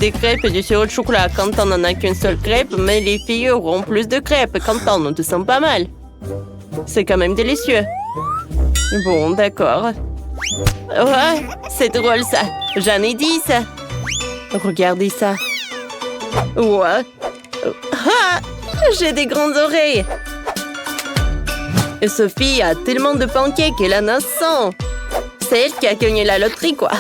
des crêpes et du sirop de chocolat. Quand on n'en a qu'une seule crêpe, mais les filles auront plus de crêpes. Quand on nous te sent pas mal. C'est quand même délicieux. Bon, d'accord. Ouais, c'est drôle ça. J'en ai 10. Regardez ça. Ouais. Ah, j'ai des grandes oreilles. Et Sophie a tellement de pancakes, elle en a 100. C'est elle qui a gagné la loterie, quoi.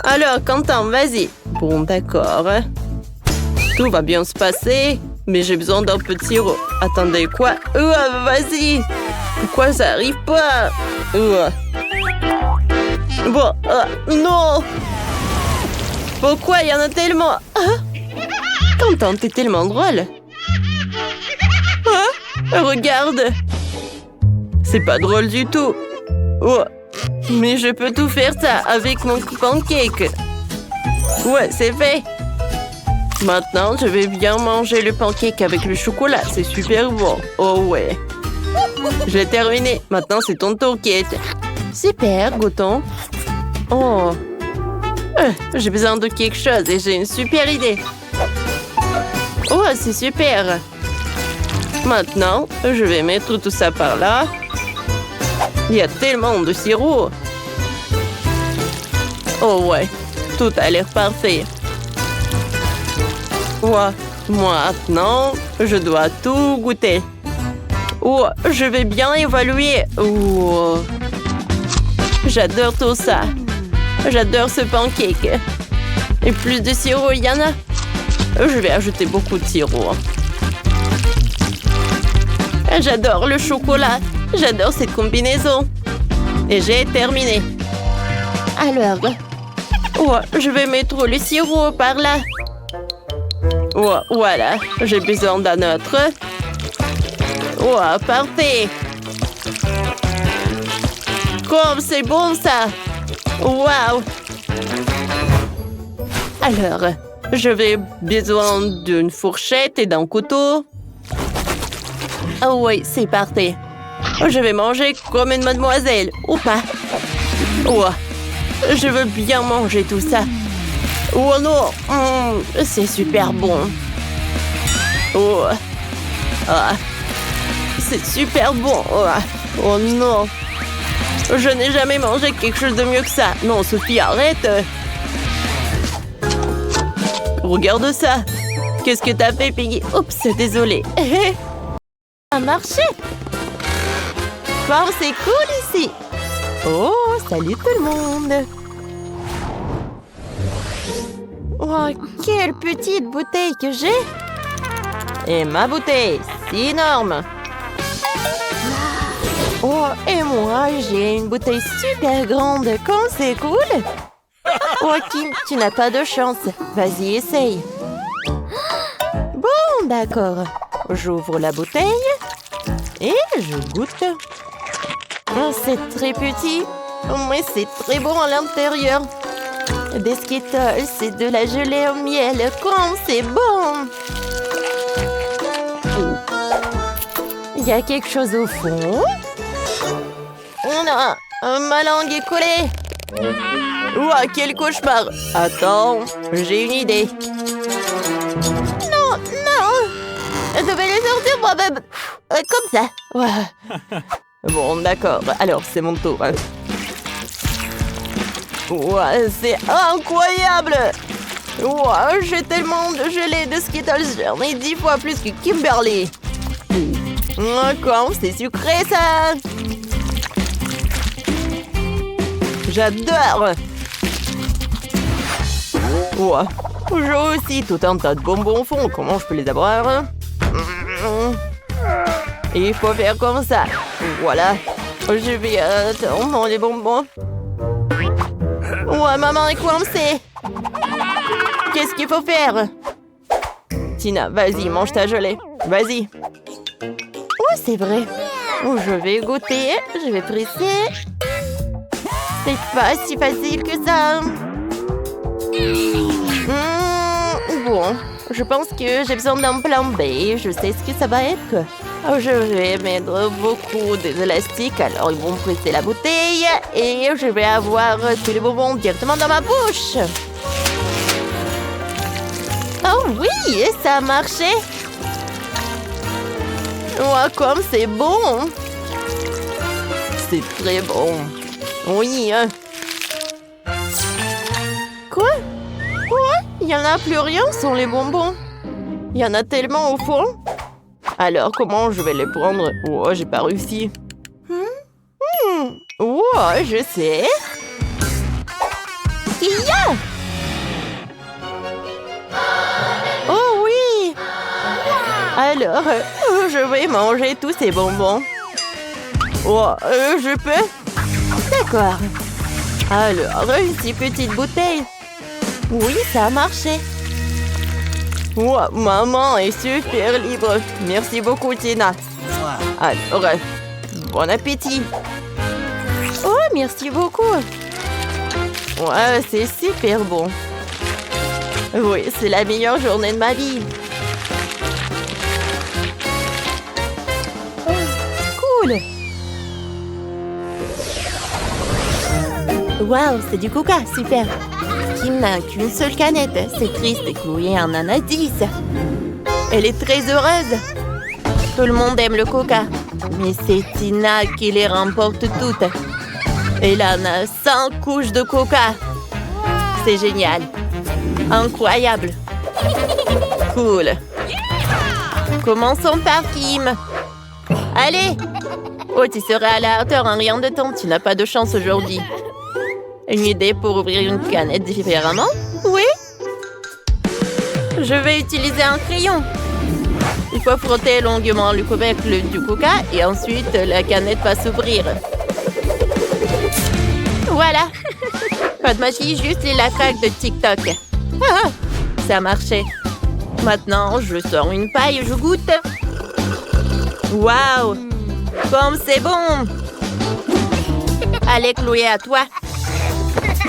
Alors, Quentin, vas-y. Bon, d'accord. Tout va bien se passer, mais j'ai besoin d'un peu de sirop. Attendez, quoi? Vas-y. Pourquoi ça arrive pas? Bon, non. Pourquoi il y en a tellement? Quentin, t'es tellement drôle. Regarde. C'est pas drôle du tout. Mais je peux tout faire ça avec mon pancake. Ouais, c'est fait. Maintenant, je vais bien manger le pancake avec le chocolat. C'est super bon. Oh ouais. Je l'ai terminé. Maintenant, c'est ton tour, Kate. Super, goûtons. Oh. J'ai besoin de quelque chose et j'ai une super idée. Oh, c'est super. Maintenant, je vais mettre tout ça par là. Il y a tellement de sirop. Oh ouais, tout a l'air parfait. Ouais, maintenant, je dois tout goûter. Oh, je vais bien évaluer. Oh. J'adore tout ça. J'adore ce pancake. Et plus de sirop, il y en a. Je vais ajouter beaucoup de sirop. J'adore le chocolat. J'adore cette combinaison. Et j'ai terminé. Alors, je vais mettre le sirop par là. Voilà, j'ai besoin d'un autre. Parfait. Comme c'est bon ça. Waouh. Alors, je vais besoin d'une fourchette et d'un couteau. Oh oui, c'est parfait. Je vais manger comme une mademoiselle, ou pas. Je veux bien manger tout ça. Oh non, c'est super bon. C'est super bon. Oh non. Je n'ai jamais mangé quelque chose de mieux que ça. Non, Sophie, arrête. Regarde ça. Qu'est-ce que t'as fait, Piggy? Oups, désolée. Ça a marché. Wow, c'est cool ici. Oh, salut tout le monde. Oh, quelle petite bouteille que j'ai. Et ma bouteille, c'est énorme. Oh, et moi, j'ai une bouteille super grande. Comme c'est cool. Oh, Kim, tu n'as pas de chance. Vas-y, essaye. Bon, d'accord. J'ouvre la bouteille et je goûte. Oh, c'est très petit, mais c'est très bon à l'intérieur. Des Skittles, c'est de la gelée au miel. Comme c'est bon! Il y a quelque chose au fond. Oh non, ma langue est collée. Quel cauchemar! Attends, j'ai une idée. Non! Je devais les sortir moi-même. Comme ça. Bon, d'accord. Alors, c'est mon tour. C'est incroyable. J'ai tellement de gelée de Skittles. J'en ai 10 fois plus que Kimberly. Comme c'est sucré, ça. J'adore. J'ai aussi tout un tas de bonbons au fond. Comment je peux les avoir? Il faut faire comme ça. Voilà. Je vais attendre les bonbons. Maman est coincée. Qu'est-ce qu'il faut faire? Tina, vas-y, mange ta gelée. Vas-y. C'est vrai. Je vais goûter. Je vais presser. C'est pas si facile que ça. Bon, je pense que j'ai besoin d'un plan B. Je sais ce que ça va être. Je vais mettre beaucoup d'élastiques, alors ils vont presser la bouteille et je vais avoir tous les bonbons directement dans ma bouche. Oui, ça a marché. Oh, comme c'est bon. C'est très bon. Oui. Quoi? Il n'y en a plus rien sans les bonbons. Il y en a tellement au fond. Alors, comment je vais les prendre? Oh, j'ai pas réussi. Oh, je sais. Il y a! Oh oui! Alors, je vais manger tous ces bonbons. Oh, je peux? D'accord. Alors, ici, petite bouteille. Oui, ça a marché. Oh, maman est super libre. Merci beaucoup, Tina. Alors, bon appétit. Oh, merci beaucoup. Ouais, c'est super bon. Oui, c'est la meilleure journée de ma vie. Cool. Waouh, c'est du coca, super. Kim n'a qu'une seule canette. C'est triste, Chloé en a 10. Elle est très heureuse. Tout le monde aime le coca. Mais c'est Tina qui les remporte toutes. Elle en a 100 couches de coca. C'est génial. Incroyable. Cool. Commençons par Kim. Allez. Oh, tu seras à la hauteur en rien de temps. Tu n'as pas de chance aujourd'hui. Une idée pour ouvrir une canette différemment? Oui. Je vais utiliser un crayon. Il faut frotter longuement le couvercle du coca et ensuite la canette va s'ouvrir. Voilà. Pas de magie, juste les lacailles de TikTok. Ah, ça a marché. Maintenant, je sors une paille et je goûte. Waouh! Comme c'est bon! Allez, Chloé, à toi.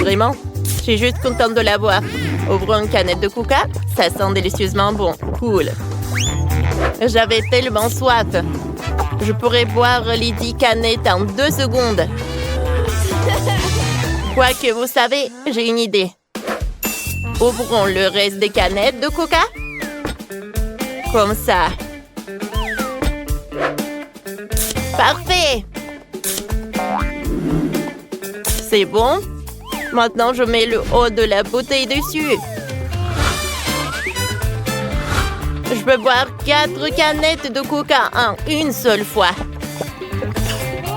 Vraiment? Je suis juste contente de l'avoir. Ouvrons une canette de coca. Ça sent délicieusement bon. Cool. J'avais tellement soif. Je pourrais boire les 10 canettes en 2 secondes. Quoique, vous savez, j'ai une idée. Ouvrons le reste des canettes de coca. Comme ça. Parfait. C'est bon. Maintenant, je mets le haut de la bouteille dessus. Je peux boire 4 canettes de coca en une seule fois.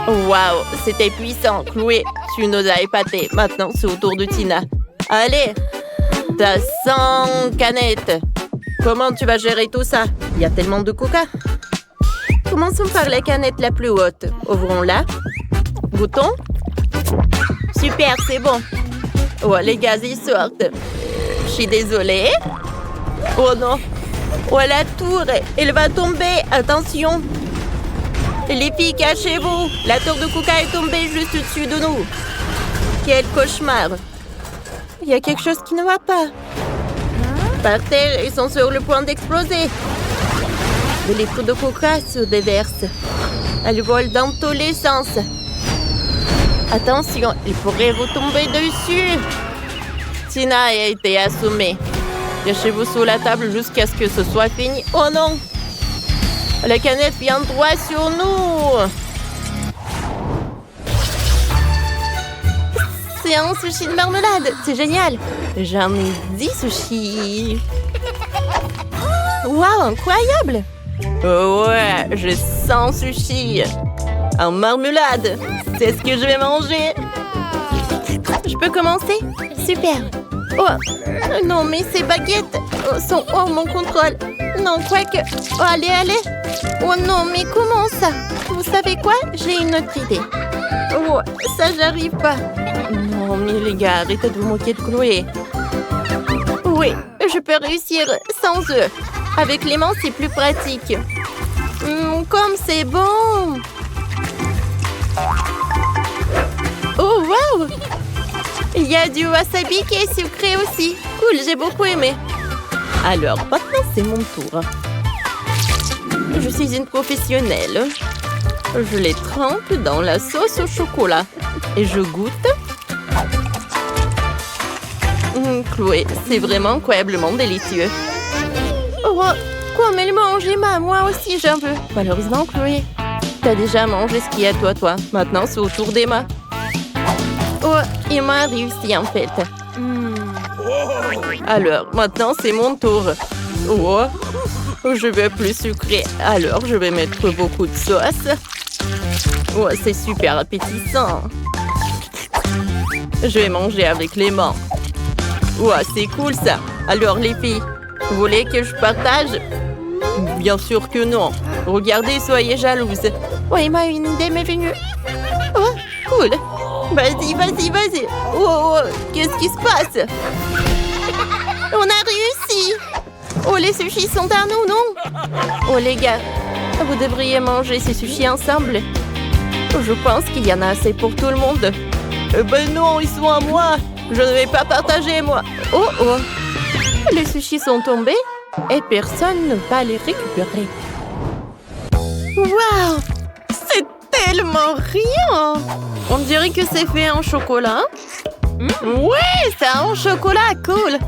Waouh, c'était puissant. Chloé, tu nous as épatés. Maintenant, c'est au tour de Tina. Allez, t'as 100 canettes. Comment tu vas gérer tout ça? Il y a tellement de coca. Commençons par la canette la plus haute. Ouvrons-la. Goûtons. Super, c'est bon. Oh, les gaz, ils sortent. Je suis désolée. Oh non. Oh, la tour, elle va tomber. Attention. Les filles, cachez-vous. La tour de coca est tombée juste au-dessus de nous. Quel cauchemar. Il y a quelque chose qui ne va pas. Par terre, ils sont sur le point d'exploser. Des litres de coca se déversent. Elles volent dans tous les sens. Attention, il pourrait vous tomber dessus. Tina a été assommée. Cachez-vous sous la table jusqu'à ce que ce soit fini. Oh non! La canette vient droit sur nous. C'est un sushi de marmelade. C'est génial. J'en ai 10 sushis. Waouh, incroyable! Oh ouais, j'ai 100 sushis. En marmelade. C'est ce que je vais manger. Je peux commencer? Super. Oh, non, mais ces baguettes sont hors mon contrôle. Non, quoique. Oh, allez. Oh non, mais comment ça? Vous savez quoi? J'ai une autre idée. Oh, ça, j'arrive pas. Non, mais les gars, arrêtez de vous moquer de Chloé. Oui, je peux réussir sans eux. Avec les mains, c'est plus pratique. Comme c'est bon! Oh, waouh! Il y a du wasabi qui est sucré aussi. Cool, j'ai beaucoup aimé. Alors, maintenant, c'est mon tour. Je suis une professionnelle. Je les trempe dans la sauce au chocolat. Et je goûte. Chloé, c'est vraiment incroyablement délicieux. Oh, quoi, mais elle mange, Emma, moi aussi j'en veux. Malheureusement, Chloé, t'as déjà mangé ce qu'il y a toi. Maintenant, c'est au tour d'Emma. Oh, Emma a réussi en fait. Alors, maintenant, c'est mon tour. Oh, je veux plus sucré. Alors, je vais mettre beaucoup de sauce. Oh, c'est super appétissant. Je vais manger avec les mains. Oh, c'est cool ça. Alors, les filles, vous voulez que je partage? Bien sûr que non. Regardez, soyez jalouses. Ouais, Emma, une idée m'est venue. Oh, cool. Vas-y. Oh, qu'est-ce qui se passe? On a réussi. Oh, les sushis sont à nous, non? Oh, les gars, vous devriez manger ces sushis ensemble. Je pense qu'il y en a assez pour tout le monde. Ben non, ils sont à moi. Je ne vais pas partager, moi. Oh. Les sushis sont tombés et personne ne va les récupérer. Waouh! C'est tellement rien! On dirait que c'est fait en chocolat. Ouais, c'est en chocolat, cool!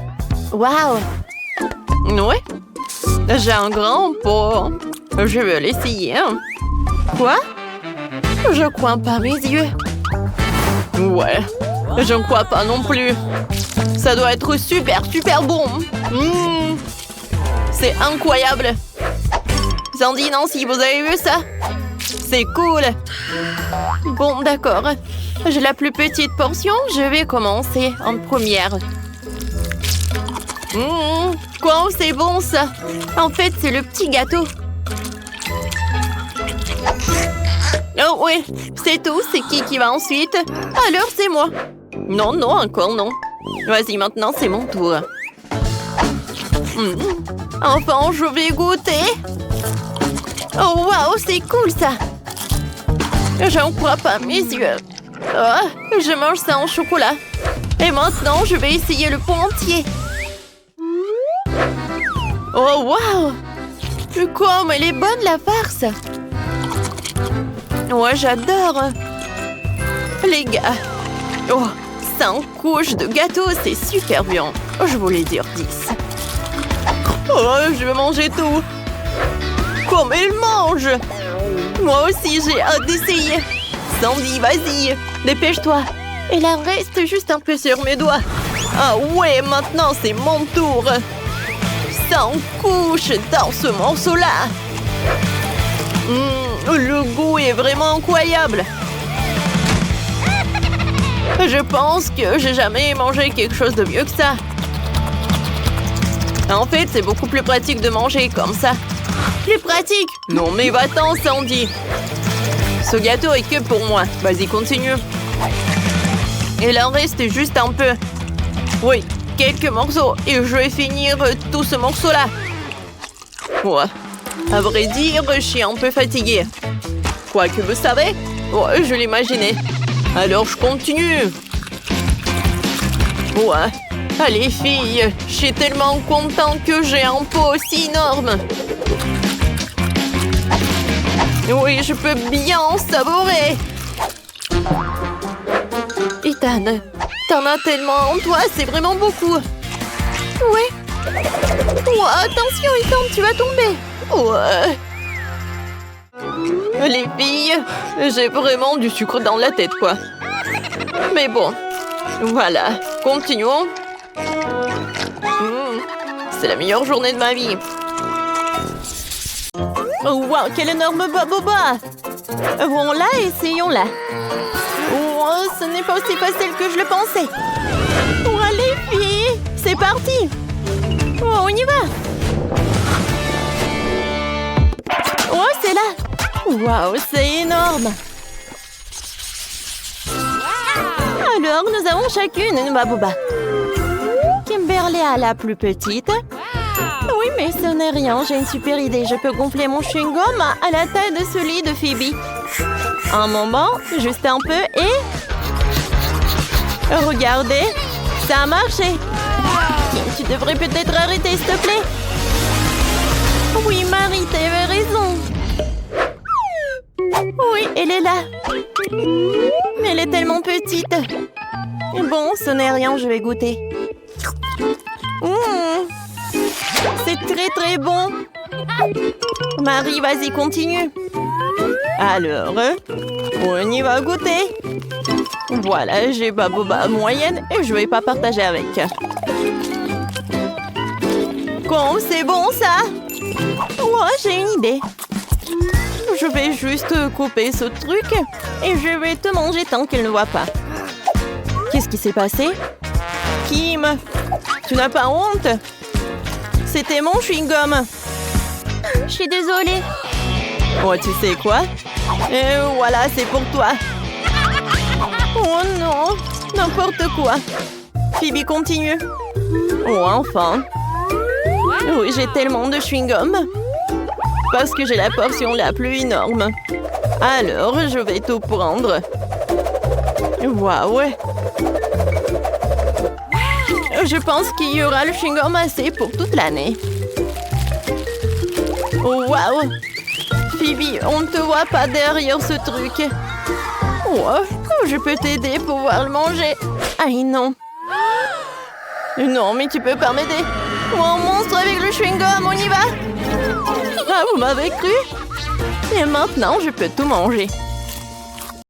Waouh! Ouais, j'ai un grand pot. Je veux l'essayer. Quoi? Je crois pas mes yeux. Ouais, je ne crois pas non plus. Ça doit être super bon. C'est incroyable. Sandy, Nancy, vous avez vu ça? C'est cool. Bon, d'accord. J'ai la plus petite portion. Je vais commencer en première. Quoi, c'est bon ça. En fait, c'est le petit gâteau. Oh oui, c'est tout. C'est qui va ensuite? Alors, c'est moi. Non, encore non. Vas-y, maintenant, c'est mon tour. Enfin, je vais goûter. Oh, waouh, c'est cool, ça. J'en crois pas mes yeux. Oh, je mange ça en chocolat. Et maintenant, je vais essayer le pot entier. Oh, waouh. Comme elle est bonne, la farce. Ouais, j'adore. Les gars. Oh, 5 couches de gâteau, c'est super bien. Je voulais dire 10. Oh, je vais manger tout. Comme elle mange. Moi aussi, j'ai hâte d'essayer. Sandy, vas-y, dépêche-toi. Il en reste juste un peu sur mes doigts. Ah ouais, maintenant, c'est mon tour. 100 couches dans ce morceau-là. Le goût est vraiment incroyable. Je pense que j'ai jamais mangé quelque chose de mieux que ça. En fait, c'est beaucoup plus pratique de manger comme ça. Plus pratique? Non, mais va-t'en, Sandy. Ce gâteau est que pour moi. Vas-y, continue. Il en reste juste un peu. Oui, quelques morceaux. Et je vais finir tout ce morceau-là. Ouais. À vrai dire, je suis un peu fatiguée. Quoi que vous savez? Ouais, je l'imaginais. Alors, je continue. Ouais. Allez, filles, je suis tellement contente que j'ai un pot aussi énorme. Oui, je peux bien en savourer. Ethan, t'en as tellement en toi, c'est vraiment beaucoup. Ouais. Oh, attention, Ethan, tu vas tomber. Ouais. Les filles, j'ai vraiment du sucre dans la tête, quoi. Mais bon, voilà, continuons. C'est la meilleure journée de ma vie. Oh, wow, quel énorme boba! Voilà, essayons-la. Oh, ce n'est pas aussi facile que je le pensais. Oh, les filles, c'est parti. Oh, on y va. Oh, c'est là. Waouh, c'est énorme. Alors, nous avons chacune une baboba. Kimberly a la plus petite. Oui, mais ce n'est rien, j'ai une super idée. Je peux gonfler mon chewing-gum à la taille de celui de Phoebe. Un moment, juste un peu et... Regardez, ça a marché. Tu devrais peut-être arrêter, s'il te plaît. Oui, Marie, t'avais raison. Oui, elle est là. Mais elle est tellement petite. Bon, ce n'est rien, je vais goûter. C'est très très bon. Marie, vas-y, continue. Alors, on y va goûter. Voilà, j'ai ma boba moyenne et je vais pas partager avec. Comme c'est bon ça. Ouais, j'ai une idée. Je vais juste couper ce truc et je vais te manger tant qu'elle ne voit pas. Qu'est-ce qui s'est passé? Kim, tu n'as pas honte? C'était mon chewing-gum. Je suis désolée. Oh, tu sais quoi? Et voilà, c'est pour toi. Oh non, n'importe quoi. Phoebe, continue. Oh, enfin. Oui, j'ai tellement de chewing-gum. Parce que j'ai la portion la plus énorme. Alors, je vais tout prendre. Waouh! Je pense qu'il y aura le chewing-gum assez pour toute l'année. Oh, waouh! Phoebe, on ne te voit pas derrière ce truc. Oh, je peux t'aider pour pouvoir le manger. Aïe, non. Non, mais tu peux pas m'aider. Oh, un monstre avec le chewing-gum, on y va? Ah, vous m'avez cru? Et maintenant, je peux tout manger.